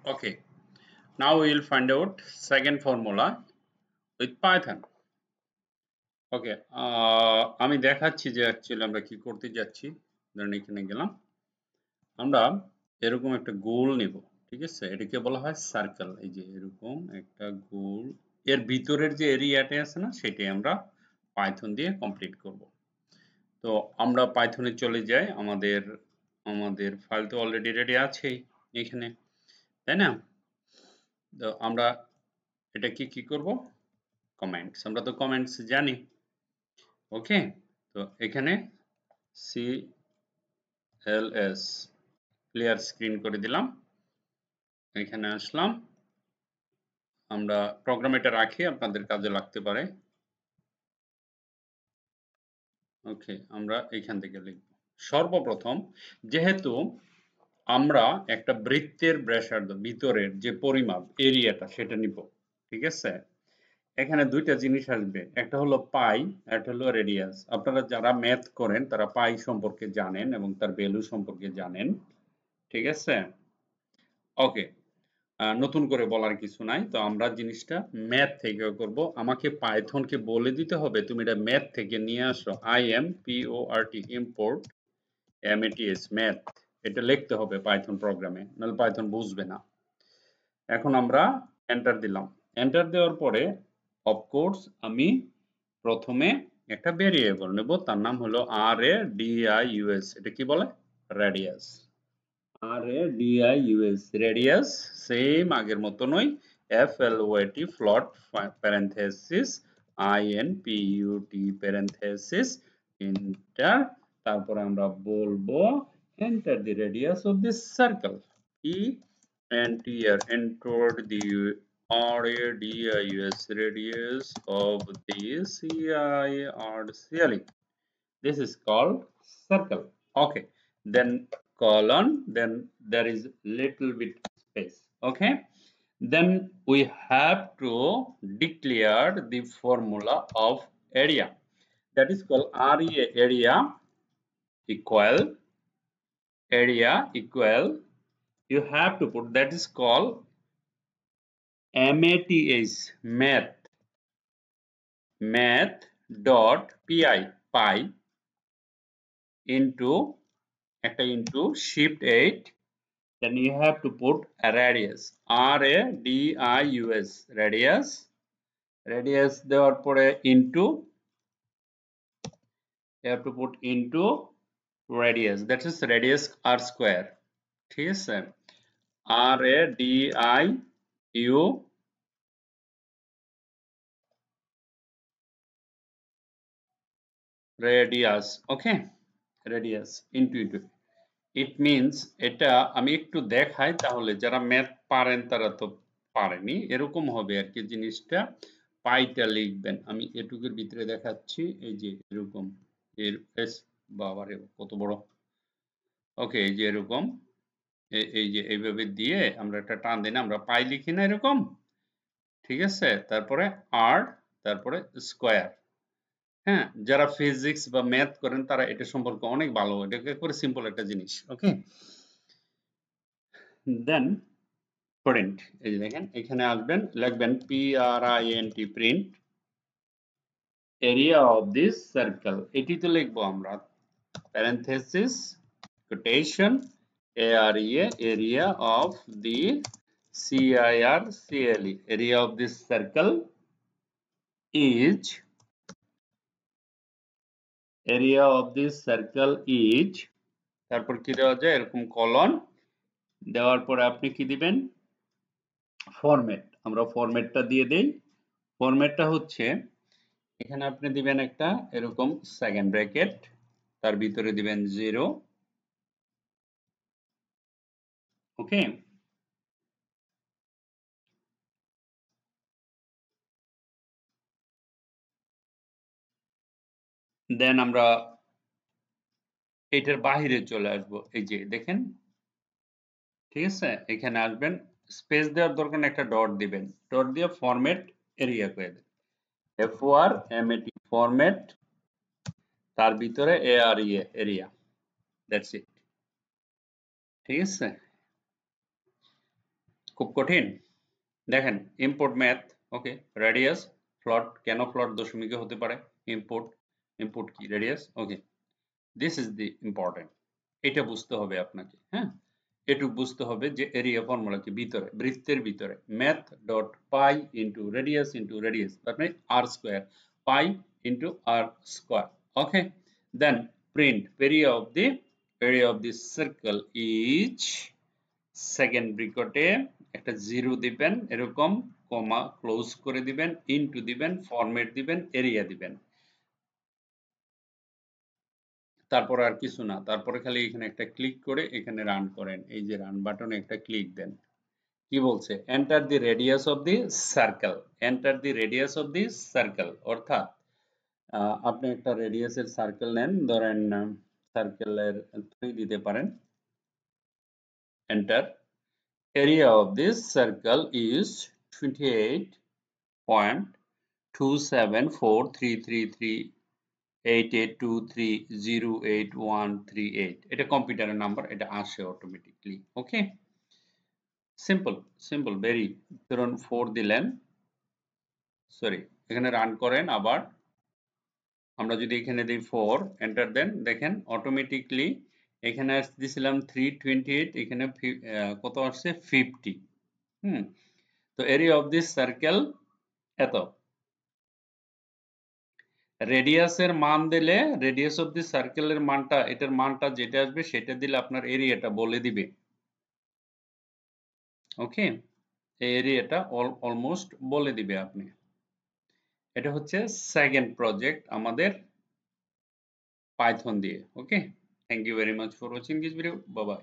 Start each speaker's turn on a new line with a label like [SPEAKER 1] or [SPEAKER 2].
[SPEAKER 1] Okay, now we will find out second formula with Python. ওকে, আমি দেখাচ্ছি যে actually আমরা কি করতে যাচ্ছি। ধরেন এখানে গেলাম, আমরা এরকম একটা গোল নেব, ঠিক আছে? এটাকে বলা হয় সার্কেল। এই যে এরকম একটা গোল, এর ভিতরের যে এরিয়াটা আছে না, সেটাই আমরা পাইথন দিয়ে কমপ্লিট করব। তো আমরা পাইথনে চলে যাই, আমাদের আমাদের ফাইল তো অলরেডি রেডি আছেই এখানে, তাই না? তো আমরা এটা কি করব, কমেন্টস। আমরা তো কমেন্টস জানি। ওকে, তো এখানে CLS ক্লিয়ার স্ক্রিন করে দিলাম। এখানে আসলাম, আমরা প্রোগ্রাম এটা রাখি, আপনাদের কাজে লাগতে পারে। ওকে, আমরা এখান থেকে লিখব। সর্বপ্রথম, যেহেতু আমরা একটা বৃত্তের ব্যাসার্ধ ভিতরের যে পরিমাপ এরিয়াটা সেটা নিব, ঠিক আছে? এখানে দুইটা জিনিস আসবে, একটা হলো পাই, একটা হলো রেডিয়াস। আপনারা যারা ম্যাথ করেন তারা পাই সম্পর্কে জানেন এবং তার ভ্যালু সম্পর্কে জানেন, ঠিক আছে? ওকে, নতুন করে বলার কিছু নাই। তো আমরা জিনিসটা ম্যাথ থেকে করব। আমাকে পাইথনকে বলে দিতে হবে তুমি এটা ম্যাথ থেকে নিয়ে আসো। IMPORT ইম্পোর্ট MATS ম্যাথ, এটা লিখতে হবে পাইথন প্রোগ্রামে, নাহলে পাইথন বুঝবে না। এখন আমরা এন্টার দিলাম। এন্টার দেওয়ার পরে অফকোর্স আমি প্রথমে একটা ভেরিয়েবল নেব, তার নাম হলো RADIUS। এটা কি বলে? রেডিয়াস। RADIUS রেডিয়াস, সেম আগের মতনই। FLOAT ফ্লট, প্যারেনথেসিস INPUT প্যারেনথেসিস এন্টার। তারপরে আমরা বলবো enter the radius of this circle. Enter the RADIUS radius of the CIRCLE. This is called circle. Okay, then colon, then there is little bit space. Okay, then we have to declare the formula of area, that is called area. Area equal you have to put, that is called math dot pi into একটা into shift 8, then you have to put a radius, RADIUS radius দেওয়ার পরে into, you have to put into radius, that is radius r square, ঠিক আছে? RADIU radius, okay, radius into it means, এটা আমি একটু দেখাই তাহলে যারা ম্যাথ পারেন তারা তো পারেনি, এরকম হবে আর কি জিনিসটা। পাইটা লিখবেন, আমি এটুকুর ভিতরে দেখাচ্ছি, এই যে এরকম, এর এস, বাবারে কত বড়। ওকে, এই যে এরকম, এই যে এইভাবে দিয়ে আমরা একটা টান দিই না, আমরা পাই লিখি না এরকম, ঠিক আছে? তারপরে আর, তারপরে স্কয়ার। হ্যাঁ, যারা ফিজিক্স বা ম্যাথ করেন তারা এটা সম্পর্কে অনেক ভালো, এটা একেবারে সিম্পল একটা জিনিস। ওকে, দেন প্রিন্ট, এই যে দেখেন এখানে আসবেন, লিখবেন PRINT print area of this circle, এটি তো লিখবো আমরা, parenthesis quotation AREA area of the CIRCLE, area of this circle is, area of this circle is, তারপর কি দেওয়া যায়, এরকম কলন দেওয়ার পরে আপনি কি দিবেন, ফরম্যাট। আমরা ফরম্যাটটা দিয়ে দেই। ফরম্যাটটা হচ্ছে, এখানে আপনি দিবেন একটা এরকম সেকেন্ড ব্র্যাকেট, তার ভিতরে দিবেন 0, ওকে। দেন আমরা এটার বাহিরে চলে আসব, এই যে দেখেন, ঠিক আছে? এখানে আসবেন, স্পেস দেওয়ার দরকার নেই, একটা ডট দিবেন, ডট দিয়ে ফরম্যাট এরিয়া করে দেন, FORMAT ফরম্যাট, তার ভিতরে AREA এরিয়া, দ্যাটস ইট, ঠিক আছে? খুব কঠিন দেখেন ইম্পোর্ট ম্যাথ ওকে রেডিয়াস প্লট কেন প্লট দশমিকে হতে পারে ইম্পোর্ট ইম্পোর্ট কি radius okay this is the important এটা বুঝতে হবে আপনাকে হ্যাঁ এটুকু বুঝতে হবে যে এরিয়া ফর্মুলা কি ভিতরে বৃত্তের ভিতরে math dot pi into radius তার মানে r square pi into r square okay then print area of the circle is second ব্র্যাকেটে একটা জিরো দিবেন এরকম কমা ক্লোজ করে দিবেন ইনটু দিবেন ফরম্যাট দিবেন এরিয়া দিবেন তারপর আর কিছু না তারপরে খালি এখানে একটা ক্লিক করে এখানে রান করেন এই যে রান বাটনে একটা ক্লিক দেন কি বলছে enter the radius of the circle enter the radius of the circle অর্থাৎ আপনি একটা রেডিয়াসের সার্কেল নেন ধরেন সার্কেলের 3 দিতে পারেন enter area of this circle is 28.274333882308138 এটা কম্পিউটারের নাম্বার এটা আসে অটোমেটিকলি ওকে সিম্পল ভেরি ধরুন 4 দিলেন সরি এখানে রান করেন আবার আমরা যদি এখানে দিই 4 এন্টার দেন দেখেন অটোমেটিকলি এখানে দিছিলাম 328 এখানে কত আসছে 50 তো এরিয়া অফ দিস সার্কেল এত রেডিয়াসের মান দিলে রেডিয়াস অফ দি সার্কেলের মানটা এটার মানটা যেটা আসবে সেটা দিলে আপনার এরিয়াটা বলে দিবে ওকে এই এরিয়াটা অলমোস্ট বলে দিবে আপনি এটা হচ্ছে সেকেন্ড প্রজেক্ট আমাদের পাইথন দিয়ে okay thank you very much for watching this video bye by